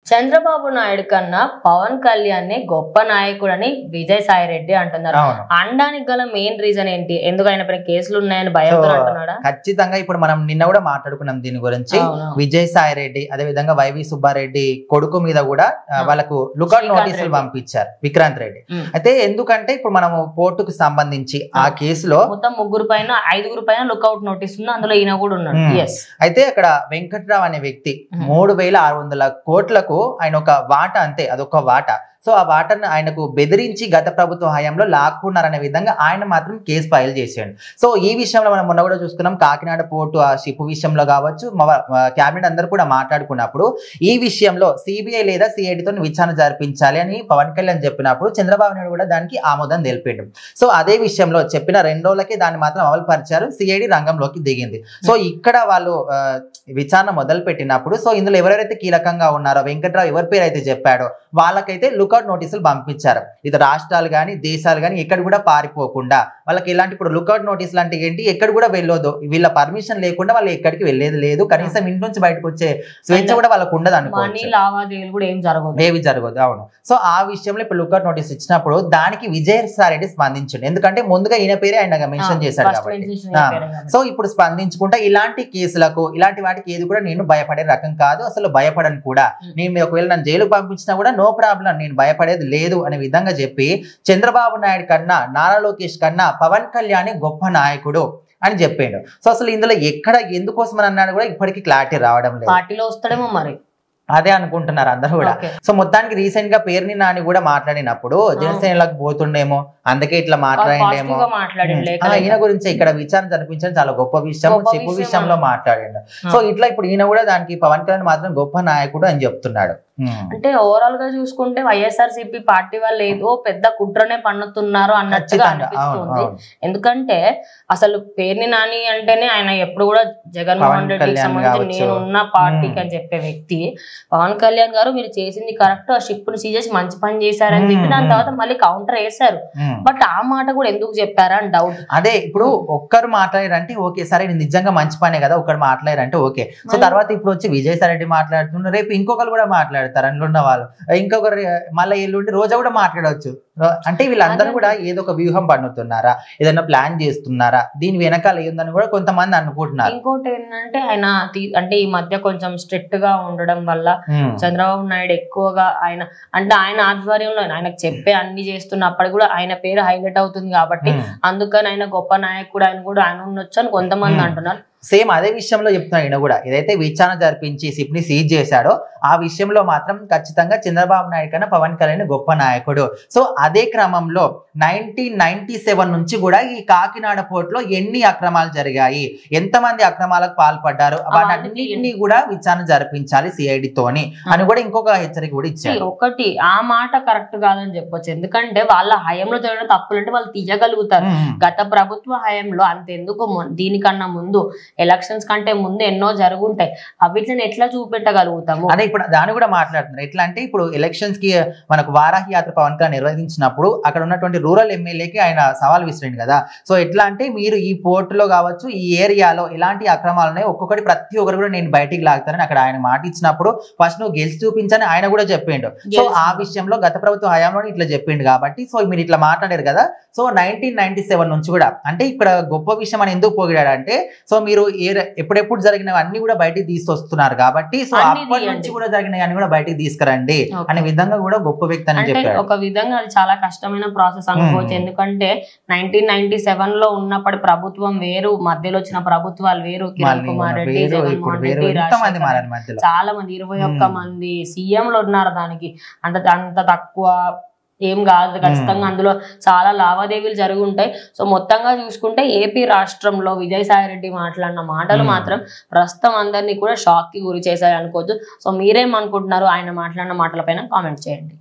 చంద్రబాబు నాయుడు కన్నా పవన్ కళ్యాణ్ గొప్ప నాయకుడని విజయసాయి రెడ్డి అంటున్నారు. అనడానికి గల మెయిన్ రీజన్ ఏంటి? ఎందుకు ఆయన పైన కేసులు ఉన్నాయని భయంతో అంటున్నాడా? ఖచ్చితంగా ఇప్పుడు మనం నిన్న కూడా మాట్లాడుకున్నాం దీని గురించి. విజయసాయి రెడ్డి అదే విధంగా వైవి సుబ్బారెడ్డి కొడుకు మీద కూడా వాళ్ళకు లుకౌట్ నోటీసులు పంపించారు విక్రాంత్ రెడ్డి. అయితే ఎందుకంటే ఇప్పుడు మనం కోర్టుకు సంబంధించి ఆ కేసులో మొత్తం 5 పైన లుకౌట్ నోటీస్ ఉంది, అందులో ఈయన కూడా ఉన్నాడు. అయితే అక్కడ వెంకట్రావు అనే వ్యక్తి 3,600 కోట్లకు ఆయన ఒక వాటా, అంతే అదొక వాటా. సో ఆ వాటర్ని ఆయనకు బెదిరించి గత ప్రభుత్వ హయాంలో లాక్కున్నారనే విధంగా ఆయన మాత్రం కేసు ఫైల్ చేశాడు. సో ఈ విషయంలో మనం మొన్న కూడా చూసుకున్నాం, కాకినాడ పోర్టు ఆ షిప్ విషయంలో కావచ్చు, క్యాబినెట్ అందరూ కూడా మాట్లాడుకున్నప్పుడు ఈ విషయంలో సిబిఐ లేదా సిఐడితో విచారణ జరిపించాలి అని పవన్ కళ్యాణ్ చెప్పినప్పుడు చంద్రబాబు నాయుడు కూడా దానికి ఆమోదం తెలిపాడు. సో అదే విషయంలో చెప్పిన 2 రోజులకే దాన్ని మాత్రం అమలు పరిచారు, సిఐడి రంగంలోకి దిగింది. సో ఇక్కడ వాళ్ళు విచారణ మొదలు పెట్టినప్పుడు సో ఇందులో ఎవరెవరైతే కీలకంగా ఉన్నారో వెంకట్రావు ఎవరి పేరు అయితే చెప్పాడో వాళ్ళకైతే లుకౌట్ నోటీసులు పంపించారు. ఇది రాష్ట్రాలు కానీ దేశాలు కానీ ఎక్కడ కూడా పారిపోకుండా వాళ్ళకి ఎలాంటి ఇప్పుడు లుకౌట్ నోటీసులు అంటే ఏంటి, ఎక్కడ కూడా వెళ్ళొద్దు, వీళ్ళ పర్మిషన్ లేకుండా వాళ్ళు ఎక్కడికి వెళ్ళేది లేదు, కనీసం ఇంటి నుంచి బయటకు వచ్చే స్వేచ్ఛ కూడా వాళ్ళకు ఉండదు అనుకోవచ్చు, ఏవి జరగదు. అవును. సో ఆ విషయంలో ఇప్పుడు లుకౌట్ నోటీస్ ఇచ్చినప్పుడు దానికి విజయసాయి రెడ్డి స్పందించండి, ఎందుకంటే ముందుగా ఈయన పేరే ఆయన మెన్షన్ చేశాడు కాబట్టి. సో ఇప్పుడు స్పందించుకుంటా ఇలాంటి కేసులకు ఇలాంటి వాటికి ఏది కూడా నేను భయపడే రకం కాదు, అసలు భయపడను కూడా. నేను ఒకవేళ నన్ను జైలుకు పంపించినా కూడా నో ప్రాబ్లం, నేను భయపడేది లేదు అనే విధంగా చెప్పి చంద్రబాబు నాయుడు కన్నా నారా లోకేష్ కన్నా పవన్ కళ్యాణ్ గొప్ప నాయకుడు అని చెప్పాడు. సో అసలు ఇందులో ఎక్కడ ఎందుకోసం అని అన్నాడు కూడా ఇప్పటికీ క్లారిటీ రావడం లేదు. పార్టీలో వస్తాడేమో మరి, అదే అనుకుంటున్నారు అందరూ కూడా. సో మొత్తానికి రీసెంట్ గా పేరుని నాని కూడా మాట్లాడినప్పుడు జనసేనలకు పోతుండేమో, అందుకే ఇట్లా మాట్లాడిండేమో. ఈయన గురించి ఇక్కడ విచారణ జరిపించడం చాలా గొప్ప విషయం, చెప్పు విషయంలో మాట్లాడిండు. సో ఇట్లా ఇప్పుడు ఈయన కూడా దానికి పవన్ కళ్యాణ్ మాత్రం గొప్ప నాయకుడు అని చెప్తున్నాడు. అంటే ఓవరాల్ గా చూసుకుంటే వైఎస్ఆర్సీపీ పార్టీ వాళ్ళు ఏదో పెద్ద కుట్రనే పన్నుతున్నారు అన్నట్టుగా అనిపిస్తుంది. ఎందుకంటే అసలు పేరుని నాని అంటేనే ఆయన ఎప్పుడు కూడా జగన్మోహన్ రెడ్డికి సంబంధించి నేనున్న పార్టీకి అని చెప్పే వ్యక్తి. పవన్ కళ్యాణ్ గారు మీరు చేసింది కరెక్ట్, ఆ షిప్ ని సీజ్ చేసి మంచి పని చేశారని చెప్పి దాని తర్వాత మళ్ళీ కౌంటర్ వేశారు. బట్ ఆ మాట కూడా ఎందుకు చెప్పారా అని డౌట్. అదే ఇప్పుడు ఒక్కరు మాట్లాడారంటే ఓకే, సరే నిజంగా మంచి పనే కదా, ఒకరు మాట్లాడారంటే ఓకే. సో తర్వాత ఇప్పుడు వచ్చి విజయసాయి రెడ్డి మాట్లాడుతున్నారు, రేపు ఇంకొకరు కూడా మాట్లాడారు అందులో ఉన్న వాళ్ళు, ఇంకొకరు మళ్ళీ ఎల్లుండి రోజా కూడా మాట్లాడవచ్చు. అంటే వీళ్ళందరూ కూడా ఏదో ఒక వ్యూహం పన్నుతున్నారా, ఏదైనా ప్లాన్ చేస్తున్నారా, దీని వెనకాల ఏందని కూడా కొంతమంది అనుకుంటున్నారు. ఇంకోటి ఏంటంటే ఆయన అంటే ఈ మధ్య కొంచెం స్ట్రిక్ట్ గా ఉండడం వల్ల చంద్రబాబు నాయుడు ఎక్కువగా ఆయన ఆధ్వర్యంలో ఆయనకు చెప్పే అన్ని చేస్తున్నప్పుడు కూడా ఆయన పేరు హైలైట్ అవుతుంది కాబట్టి అందుకని ఆయన గొప్ప నాయకుడు ఆయన ఉండొచ్చు అని కొంతమంది అంటున్నారు. సేమ్ అదే విషయంలో చెప్తున్నా, ఈయన కూడా ఏదైతే విచారణ జరిపించి షిప్ ని సీజ్ చేశాడో ఆ విషయంలో మాత్రం ఖచ్చితంగా చంద్రబాబు నాయుడు కన్నా పవన్ కళ్యాణ్ గొప్ప నాయకుడు. సో అదే క్రమంలో 1997 నుంచి కూడా ఈ కాకినాడ పోర్టులో ఎన్ని అక్రమాలు జరిగాయి, ఎంతమంది అక్రమాలకు పాల్పడ్డారు, వాటన్నిటిని కూడా విచారణ జరిపించాలి సిఐడితోని అని కూడా ఇంకొక హెచ్చరిక కూడా ఇచ్చారు. ఒకటి ఆ మాట కరెక్ట్ కాదని చెప్పొచ్చు, ఎందుకంటే వాళ్ళ హయాంలో జరిగిన తప్పులంటే వాళ్ళు తీయగలుగుతారు. గత ప్రభుత్వ హయాంలో అంతెందుకు దీనికన్నా ముందు ఎలక్షన్స్ కంటే ముందు ఎన్నో జరుగుంటాయి, అవిటిని ఎట్లా చూపెట్టగలుగుతాము. అదే ఇప్పుడు దాన్ని కూడా మాట్లాడుతున్నారు. ఎట్లా అంటే ఇప్పుడు ఎలక్షన్స్ కి మనకు వారాహి యాత్ర పవన్ కళ్యాణ్ నిర్వహించినప్పుడు అక్కడ ఉన్నటువంటి రూరల్ ఎమ్మెల్యేకి ఆయన సవాల్ విసిరింది కదా. సో ఎట్లా అంటే మీరు ఈ పోర్టులో కావచ్చు ఈ ఏరియాలో ఎలాంటి అక్రమాలు ఉన్నాయి ఒక్కొక్కటి ప్రతి ఒక్కరు కూడా నేను బయటికి లాగుతానని అక్కడ ఆయన మాట ఇచ్చినప్పుడు ఫస్ట్ నువ్వు గెలిచి చూపించని ఆయన కూడా చెప్పిండు. సో ఆ విషయంలో గత ప్రభుత్వ హయాంలో ఇట్లా చెప్పిండు కాబట్టి సో మీరు ఇట్లా మాట్లాడారు కదా. సో 1997 నుంచి కూడా అంటే ఇక్కడ గొప్ప విషయం అని ఎందుకు పోగాడు అంటే సో మీరు ఎప్పుడెప్పుడు జరిగినవి అన్ని కూడా బయటికి తీసుకొస్తున్నారు కాబట్టి సో అప్పటి నుంచి కూడా జరిగినవి కూడా బయటికి తీసుకురండి అనే విధంగా కూడా గొప్ప వ్యక్తి అని చెప్పారు. ఒక విధంగా అది చాలా కష్టమైన ప్రాసెస్ అనుకోవచ్చు, ఎందుకంటే 1997 లో ఉన్నప్పటి ప్రభుత్వం వేరు, మధ్యలో వచ్చిన ప్రభుత్వాలు వేరు, కిరణ్ కుమార్ రెడ్డి, జగన్మోహన్ రెడ్డి, చాలా మంది 21 మంది సీఎంలు ఉన్నారు. దానికి అంత తక్కువ ఏం కాదు, ఖచ్చితంగా అందులో చాలా లావాదేవీలు జరిగి ఉంటాయి. సో మొత్తంగా చూసుకుంటే ఏపీ రాష్ట్రంలో విజయసాయి రెడ్డి మాట్లాడిన మాటలు మాత్రం ప్రస్తుతం అందరినీ కూడా షాక్ కి గురి చేశాయి అనుకోవచ్చు. సో మీరేమనుకుంటున్నారు ఆయన మాట్లాడిన మాటల పైన కామెంట్ చేయండి.